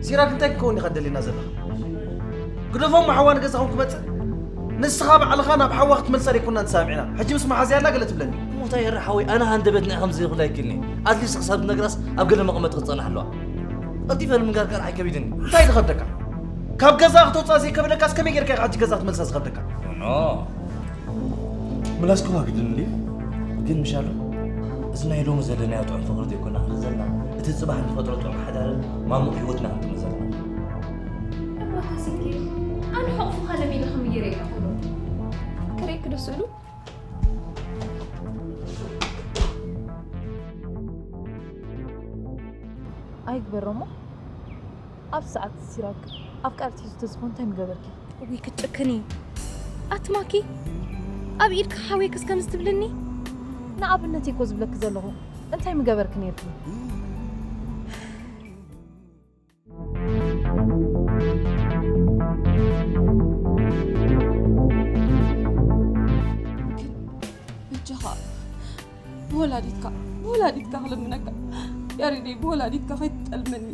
سيراك انت كوني خدلينا زلخ قدفهم محوان قزاهم كمت نسخاب على خانه بحوقت ملسر يكوننا نسامعنا حجي مسمع حزي الله قلت بلني مو طاير حوي انا هندبتني خمسه ولا يكلني اتليست حساب نغراس ابقل مقمت قصنا حلوه ادي فهم من قال حي كبيدني تاي خدك كاب غزاخ توصاسي كبلك اسكمي غيرك حجي غزاخ ملسس خدك ملاسكو هاكدن لي ግን ምሻሉ እዝና ይሎም ዘለና ያጥዑን ፍቅር ዘይኮና ዘላ እቲ ጽባህ ንፈጥሮ ጥዑም ሓዳር ማሙቅ ህይወትና እንትመዘልና ወታሲኪ አን ሑፍ ኸለሚ ለኹም ይሬ ይኹሉ ከሬክ ደስሉ አይግበረሙ ኣብ ሰዓት ሲራክ ኣብ ቃልቲ ዝተስፎን ታይም ገበርኪ ወይ ክትጭክኒ ኣትማኪ ኣብ ኢድካ ሓዌክ እስከም ዝትብልኒ ንኣብነት ይኮ ዝብለክ ዘለኹ እንታይ ምገበርክ ነይርኩ እጅኻ ወላዲትካ ክልምነካ ያሬደይ በወላዲትካ ከይትጠልመኒ